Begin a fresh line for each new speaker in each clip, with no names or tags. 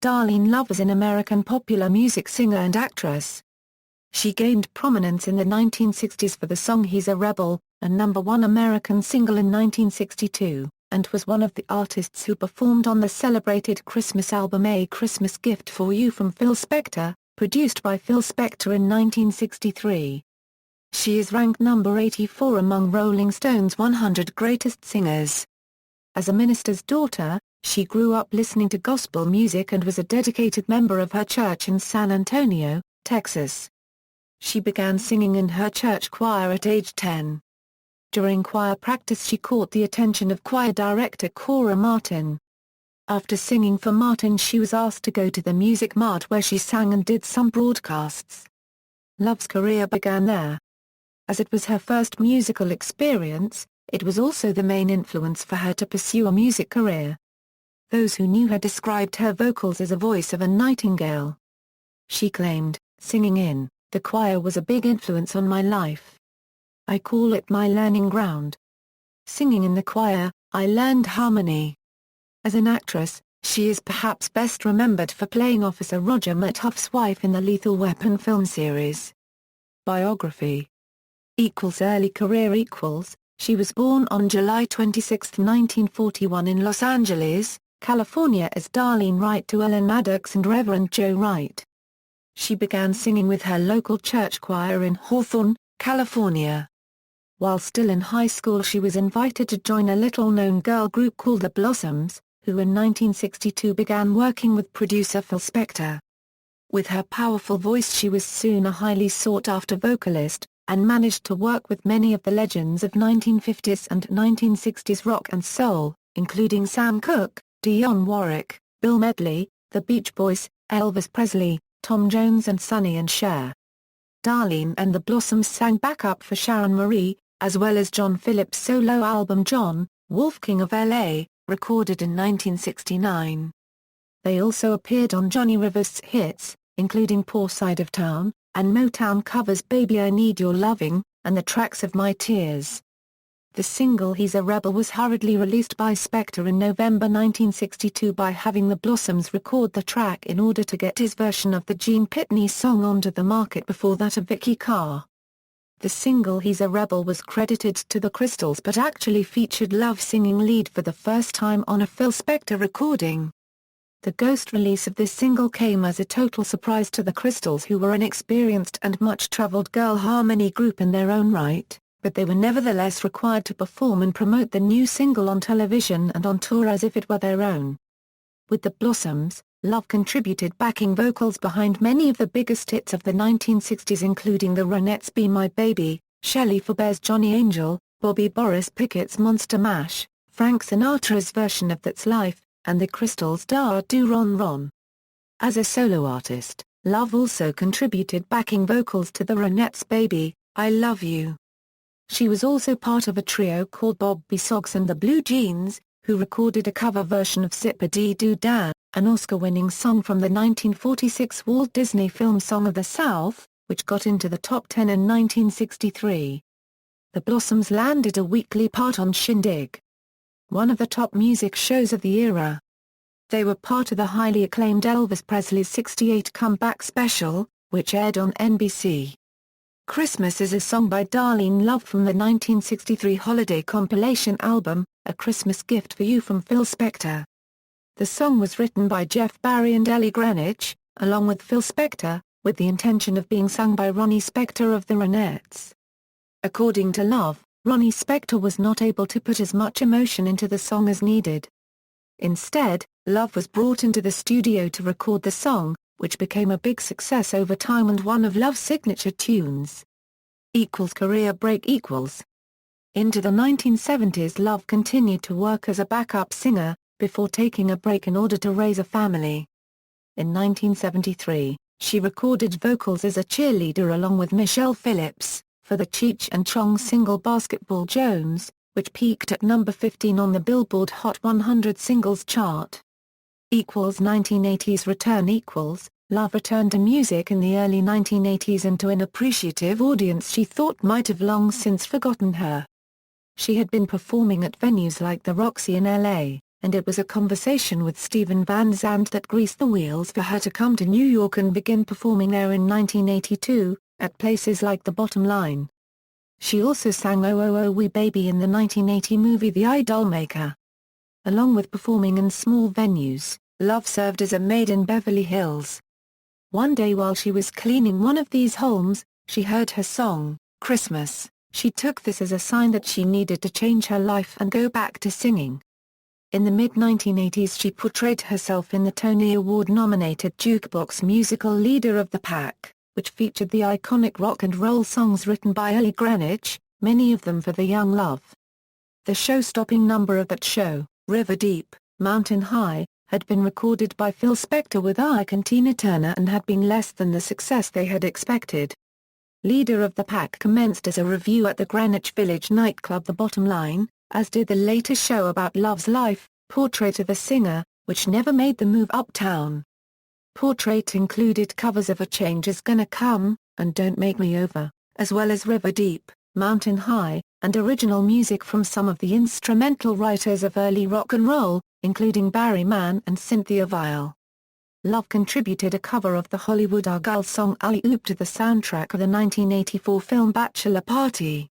Darlene Love is an American popular music singer and actress. She gained prominence in the 1960s for the song He's a Rebel, a #1 American single in 1962, and was one of the artists who performed on the celebrated Christmas album A Christmas Gift for You from Phil Spector, produced by Phil Spector in 1963. She is ranked number 84 among Rolling Stone's 100 Greatest Singers. As a minister's daughter, she grew up listening to gospel music and was a dedicated member of her church in San Antonio, Texas. She began singing in her church choir at age 10. During choir practice she caught the attention of choir director Cora Martin. After singing for Martin she was asked to go to the music Mart where she sang and did some broadcasts. Love's career began there. As it was her first musical experience, it was also the main influence for her to pursue a music career. Those who knew her described her vocals as a voice of a nightingale. She claimed, "Singing in the choir was a big influence on my life. I call it my learning ground. Singing in the choir, I learned harmony." As an actress, she is perhaps best remembered for playing Officer Roger Murtaugh's wife in the Lethal Weapon film series. Biography. Early career. She was born on July 26, 1941 in Los Angeles, California as Darlene Wright to Ellen Maddox and Reverend Joe Wright. She began singing with her local church choir in Hawthorne, California. While still in high school she was invited to join a little-known girl group called the Blossoms, who in 1962 began working with producer Phil Spector. With her powerful voice she was soon a highly sought-after vocalist, and managed to work with many of the legends of 1950s and 1960s rock and soul, including Sam Cooke, Dionne Warwick, Bill Medley, The Beach Boys, Elvis Presley, Tom Jones and Sonny and Cher. Darlene and the Blossoms sang backup for Sharon Marie, as well as John Phillips' solo album John, Wolfgang of L.A., recorded in 1969. They also appeared on Johnny Rivers' hits, including Poor Side of Town, and Motown covers Baby I Need Your Loving, and the tracks of My Tears. The single He's a Rebel was hurriedly released by Spector in November 1962 by having the Blossoms record the track in order to get his version of the Gene Pitney song onto the market before that of Vicky Carr. The single He's a Rebel was credited to the Crystals but actually featured Love singing lead for the first time on a Phil Spector recording. The ghost release of this single came as a total surprise to the Crystals, who were an experienced and much-traveled girl harmony group in their own right, but they were nevertheless required to perform and promote the new single on television and on tour as if it were their own. With the Blossoms, Love contributed backing vocals behind many of the biggest hits of the 1960s, including the Ronettes' Be My Baby, Shelley Fauber's Johnny Angel, Bobby Boris Pickett's Monster Mash, Frank Sinatra's version of That's Life, and the Crystals' Da Do Ron Ron. As a solo artist, Love also contributed backing vocals to the Ronettes' Baby, I Love You. She was also part of a trio called Bobby Sox and the Blue Jeans, who recorded a cover version of Zip-a-Dee-Doo Dah, an Oscar-winning song from the 1946 Walt Disney film Song of the South, which got into the top 10 in 1963. The Blossoms landed a weekly part on Shindig, one of the top music shows of the era. They were part of the highly acclaimed Elvis Presley's '68 Comeback Special, which aired on NBC. Christmas is a song by Darlene Love from the 1963 holiday compilation album, A Christmas Gift for You from Phil Spector. The song was written by Jeff Barry and Ellie Greenwich, along with Phil Spector, with the intention of being sung by Ronnie Spector of the Ronettes. According to Love, Ronnie Spector was not able to put as much emotion into the song as needed. Instead, Love was brought into the studio to record the song, which became a big success over time and one of Love's signature tunes. Career break. Into the 1970s Love continued to work as a backup singer, before taking a break in order to raise a family. In 1973, she recorded vocals as a cheerleader along with Michelle Phillips, for the Cheech and Chong single Basketball Jones, which peaked at number 15 on the Billboard Hot 100 Singles chart. 1980s return. Love returned to music in the early 1980s and to an appreciative audience she thought might have long since forgotten her. She had been performing at venues like the Roxy in L.A., and it was a conversation with Steven Van Zandt that greased the wheels for her to come to New York and begin performing there in 1982, at places like The Bottom Line. She also sang Oh Oh Oh Wee Baby in the 1980 movie The Idol Maker. Along with performing in small venues, Love served as a maid in Beverly Hills. One day while she was cleaning one of these homes, she heard her song, Christmas. She took this as a sign that she needed to change her life and go back to singing. In the mid-1980s she portrayed herself in the Tony Award-nominated jukebox musical Leader of the Pack, which featured the iconic rock and roll songs written by Ellie Greenwich, many of them for the young Love. The show-stopping number of that show, River Deep, Mountain High, had been recorded by Phil Spector with Ike and Tina Turner and had been less than the success they had expected. Leader of the Pack commenced as a revue at the Greenwich Village nightclub The Bottom Line, as did the later show about Love's life, Portrait of a Singer, which never made the move uptown. Portrait included covers of A Change Is Gonna Come, and Don't Make Me Over, as well as River Deep, Mountain High, and original music from some of the instrumental writers of early rock and roll, including Barry Mann and Cynthia Weil. Love contributed a cover of the Hollywood Argyle song Alley Oop to the soundtrack of the 1984 film Bachelor Party.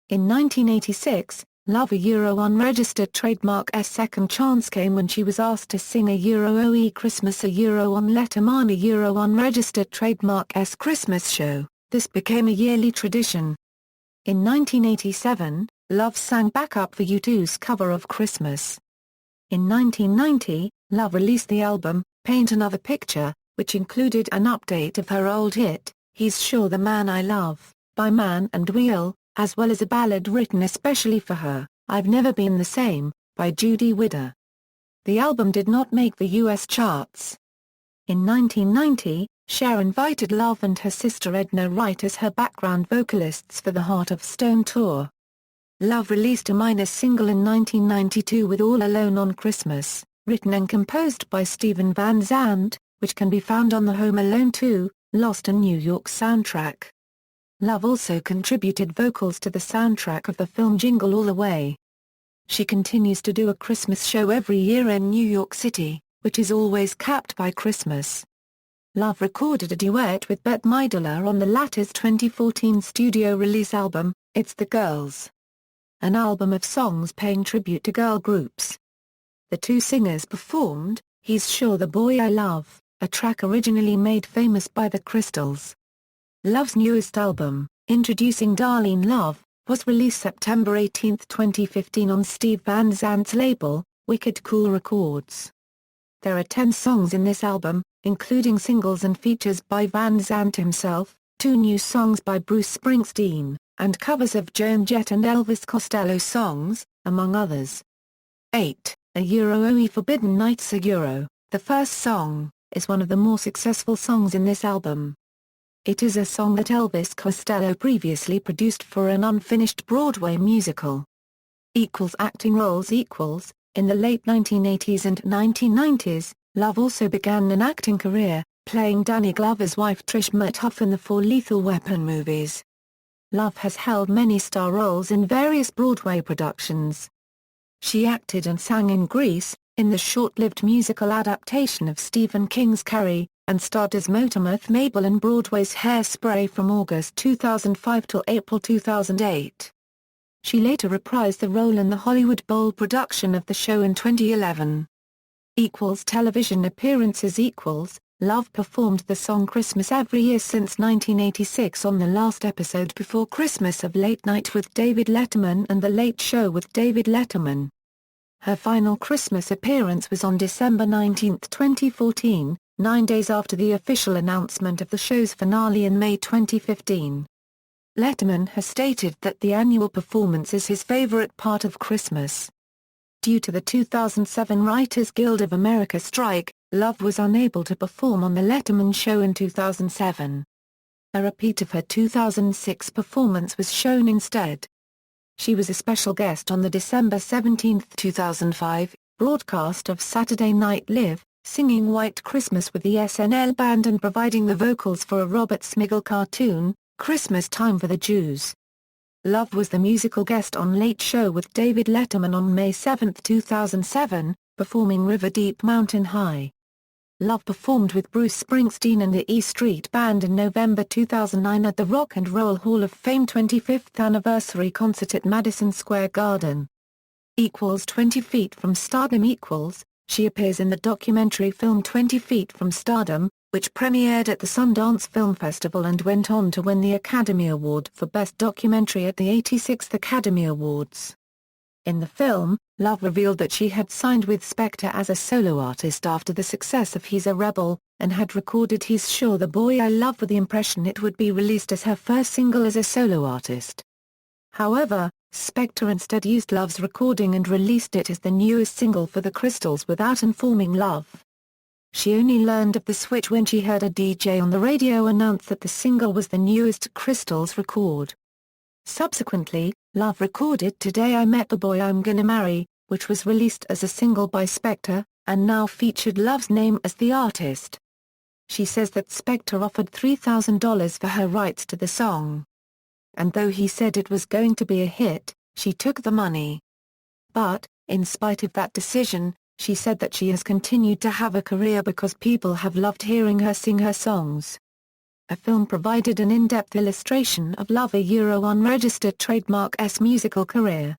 In 1986, Love a unregistered trademark's second chance came when she was asked to sing a OE Christmas on Letterman a unregistered trademark's Christmas show. This became a yearly tradition. In 1987, Love sang backup for U2's cover of Christmas. In 1990, Love released the album, Paint Another Picture, which included an update of her old hit, He's Sure the Man I Love, by Man and Wheel, as well as a ballad written especially for her, I've Never Been the Same, by Judy Widder. The album did not make the U.S. charts. In 1990, Cher invited Love and her sister Edna Wright as her background vocalists for the Heart of Stone tour. Love released a minor single in 1992 with All Alone on Christmas, written and composed by Steven Van Zandt, which can be found on the Home Alone 2, Lost in New York soundtrack. Love also contributed vocals to the soundtrack of the film Jingle All the Way. She continues to do a Christmas show every year in New York City, which is always capped by Christmas. Love recorded a duet with Bette Midler on the latter's 2014 studio release album, It's the Girls, an album of songs paying tribute to girl groups. The two singers performed He's Sure the Boy I Love, a track originally made famous by the Crystals. Love's newest album, Introducing Darlene Love, was released September 18, 2015 on Steve Van Zandt's label, Wicked Cool Records. There are 10 songs in this album, including singles and features by Van Zandt himself, 2 new songs by Bruce Springsteen, and covers of Joan Jett and Elvis Costello songs, among others. 8. A OE Forbidden Nights the first song, is one of the more successful songs in this album. It is a song that Elvis Costello previously produced for an unfinished Broadway musical. Acting roles. In the late 1980s and 1990s, Love also began an acting career, playing Danny Glover's wife Trish Murtaugh in the 4 Lethal Weapon movies. Love has held many star roles in various Broadway productions. She acted and sang in Grease, in the short-lived musical adaptation of Stephen King's Carrie, and starred as Motormouth Mabel in Broadway's Hairspray from August 2005 till April 2008. She later reprised the role in the Hollywood Bowl production of the show in 2011. Television appearances. Love performed the song Christmas every year since 1986 on the last episode before Christmas of Late Night with David Letterman and The Late Show with David Letterman. Her final Christmas appearance was on December 19, 2014, 9 days after the official announcement of the show's finale in May 2015. Letterman has stated that the annual performance is his favorite part of Christmas. Due to the 2007 Writers Guild of America strike, Love was unable to perform on The Letterman Show in 2007. A repeat of her 2006 performance was shown instead. She was a special guest on the December 17, 2005, broadcast of Saturday Night Live, singing White Christmas with the SNL Band and providing the vocals for a Robert Smigel cartoon, Christmas Time for the Jews. Love was the musical guest on Late Show with David Letterman on May 7, 2007, performing River Deep Mountain High. Love performed with Bruce Springsteen and the E Street Band in November 2009 at the Rock and Roll Hall of Fame 25th anniversary concert at Madison Square Garden. 20 Feet from Stardom. She appears in the documentary film 20 Feet from Stardom, which premiered at the Sundance Film Festival and went on to win the Academy Award for Best Documentary at the 86th Academy Awards. In the film, Love revealed that she had signed with Spector as a solo artist after the success of He's a Rebel, and had recorded He's Sure the Boy I Love with the impression it would be released as her first single as a solo artist. However, Spector instead used Love's recording and released it as the newest single for the Crystals without informing Love. She only learned of the switch when she heard a DJ on the radio announce that the single was the newest Crystals record. Subsequently, Love recorded Today I Met the Boy I'm Gonna Marry, which was released as a single by Spector, and now featured Love's name as the artist. She says that Spector offered $3,000 for her rights to the song. And though he said it was going to be a hit, she took the money. But, in spite of that decision, she said that she has continued to have a career because people have loved hearing her sing her songs. A film provided an in-depth illustration of Love a unregistered trademark's musical career.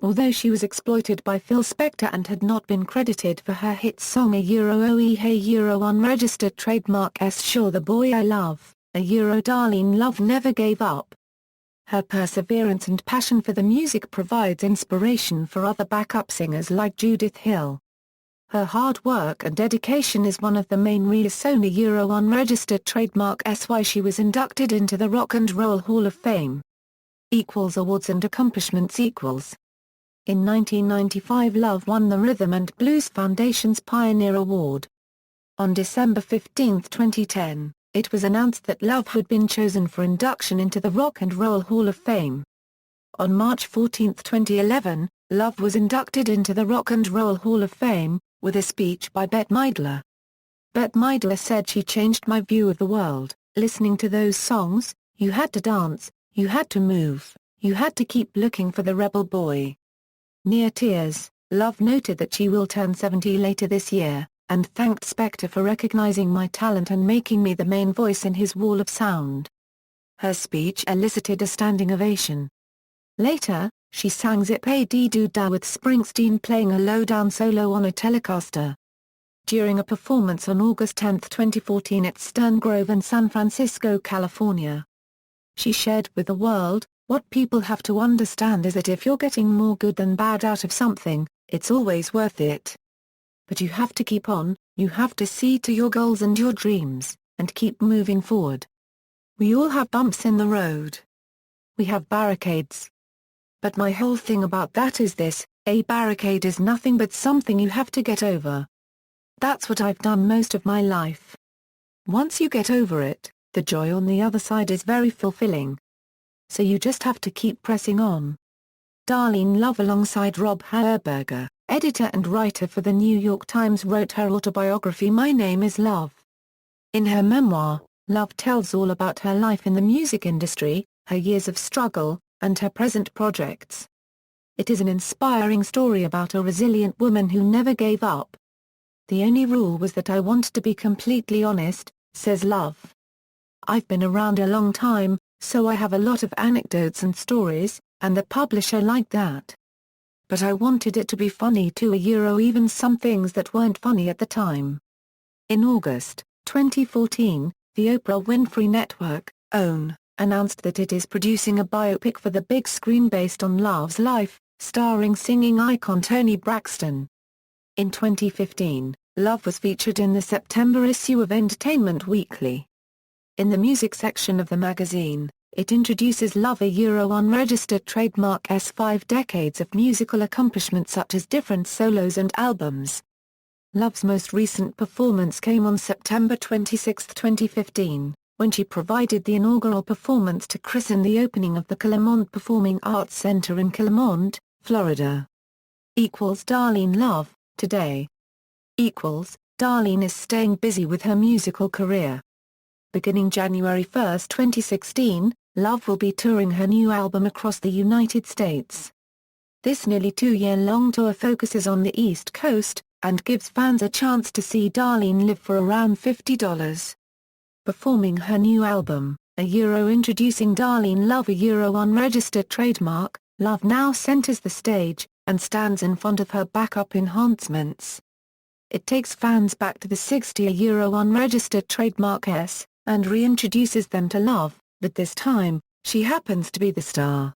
Although she was exploited by Phil Spector and had not been credited for her hit song a Oe Hey unregistered trademark's Sure the Boy I Love, a Darlene Love never gave up. Her perseverance and passion for the music provides inspiration for other backup singers like Judith Hill. Her hard work and dedication is one of the main reasons unregistered trademark's why she was inducted into the Rock and Roll Hall of Fame. Awards and accomplishments. In 1995 Love won the Rhythm and Blues Foundation's Pioneer Award. On December 15, 2010, it was announced that Love had been chosen for induction into the Rock and Roll Hall of Fame. On March 14, 2011, Love was inducted into the Rock and Roll Hall of Fame, with a speech by Bette Midler. Bette Midler said she changed my view of the world, listening to those songs, you had to dance, you had to move, you had to keep looking for the rebel boy. Near tears, Love noted that she will turn 70 later this year, and thanked Spector for recognizing my talent and making me the main voice in his wall of sound. Her speech elicited a standing ovation. Later, she sang Zip-a-dee-doo-dah with Springsteen playing a low-down solo on a Telecaster. During a performance on August 10, 2014 at Stern Grove in San Francisco, California. She shared with the world, what people have to understand is that if you're getting more good than bad out of something, it's always worth it. But you have to keep on, you have to see to your goals and your dreams, and keep moving forward. We all have bumps in the road. We have barricades. But my whole thing about that is this, a barricade is nothing but something you have to get over. That's what I've done most of my life. Once you get over it, the joy on the other side is very fulfilling. So you just have to keep pressing on. Darlene Love alongside Rob Herberger, editor and writer for The New York Times, wrote her autobiography My Name is Love. In her memoir, Love tells all about her life in the music industry, her years of struggle, and her present projects. It is an inspiring story about a resilient woman who never gave up. The only rule was that I wanted to be completely honest, says Love. I've been around a long time, so I have a lot of anecdotes and stories, and the publisher liked that. But I wanted it to be funny too, even some things that weren't funny at the time. In August 2014, the Oprah Winfrey Network, OWN, announced that it is producing a biopic for the big screen based on Love's life, starring singing icon Toni Braxton. In 2015, Love was featured in the September issue of Entertainment Weekly. In the music section of the magazine, it introduces Love a unregistered trademark's 5 decades of musical accomplishments such as different solos and albums. Love's most recent performance came on September 26, 2015, when she provided the inaugural performance to christen the opening of the Claremont Performing Arts Center in Claremont, Florida. Darlene Love, today. Darlene is staying busy with her musical career. Beginning January 1, 2016, Love will be touring her new album across the United States. This nearly 2-year-long tour focuses on the East Coast, and gives fans a chance to see Darlene live for around $50. Performing her new album, introducing Darlene Love, unregistered trademark, Love now centers the stage, and stands in front of her backup enhancements. It takes fans back to the 60 unregistered trademark S, and reintroduces them to Love, but this time, she happens to be the star.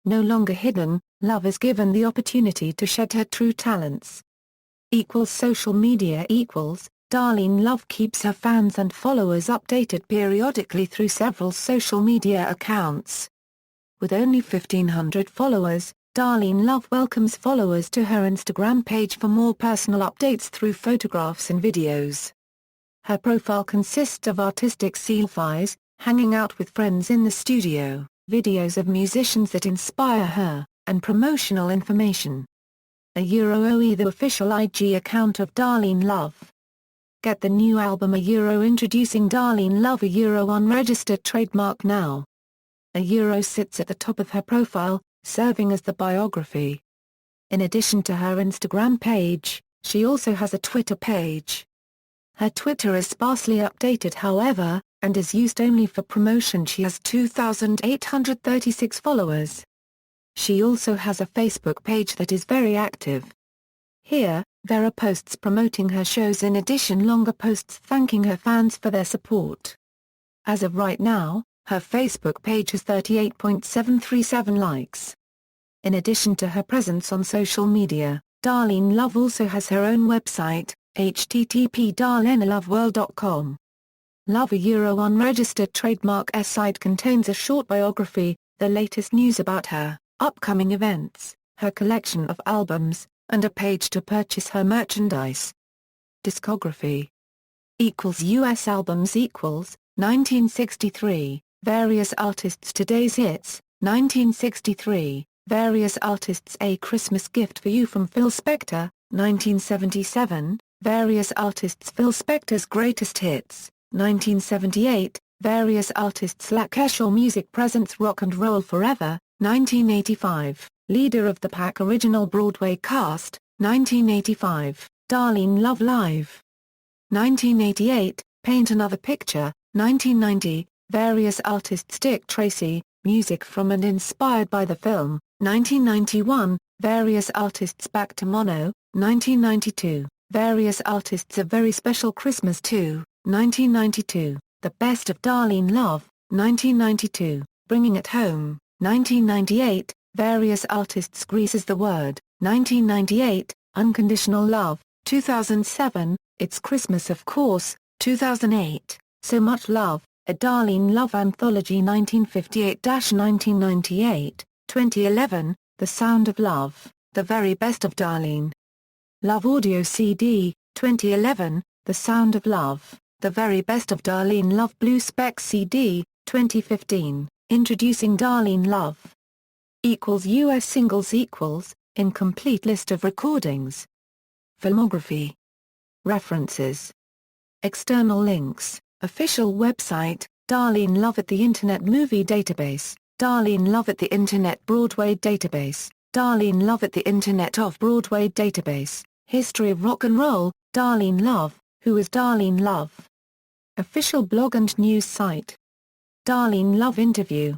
No longer hidden, Love is given the opportunity to shed her true talents. Social media Darlene Love keeps her fans and followers updated periodically through several social media accounts. With only 1,500 followers, Darlene Love welcomes followers to her Instagram page for more personal updates through photographs and videos. Her profile consists of artistic selfies, hanging out with friends in the studio, videos of musicians that inspire her, and promotional information. The official IG account of Darlene Love. Get the new album introducing Darlene Love unregistered trademark now. Sits at the top of her profile, serving as the biography. In addition to her Instagram page, she also has a Twitter page. Her Twitter is sparsely updated however, and is used only for promotion. She has 2,836 followers. She also has a Facebook page that is very active. Here, there are posts promoting her shows, in addition longer posts thanking her fans for their support. As of right now, her Facebook page has 38.737 likes. In addition to her presence on social media, Darlene Love also has her own website, http://darleneloveworld.com. Love unregistered trademark S site contains a short biography, the latest news about her, upcoming events, her collection of albums, and a page to purchase her merchandise. Discography US albums 1963, various artists. Today's hits, 1963, various artists. A Christmas Gift for You from Phil Spector, 1977, various artists. Phil Spector's Greatest Hits, 1978, various artists. La Keshaw Music Presents Rock and Roll Forever, 1985, Leader of the Pack Original Broadway Cast, 1985, Darlene Love Live. 1988, Paint Another Picture, 1990, various artists. Dick Tracy, music from and inspired by the film, 1991, various artists. Back to Mono, 1992, various artists. A Very Special Christmas 2, 1992, The Best of Darlene Love, 1992, Bringing It Home, 1998, various artists. Grease Is the Word, 1998, Unconditional Love, 2007, It's Christmas Of Course, 2008, So Much Love, a Darlene Love Anthology 1958-1998, 2011, The Sound of Love, The Very Best of Darlene Love Audio CD, 2011, The Sound of Love, The Very Best of Darlene Love Blue Spec CD, 2015, Introducing Darlene Love. US singles Incomplete list of recordings. Filmography. References. External links. Official website, Darlene Love at the Internet Movie Database, Darlene Love at the Internet Broadway Database, Darlene Love at the Internet Off-Broadway Database, History of Rock and Roll, Darlene Love, Who is Darlene Love? Official blog and news site. Darlene Love interview.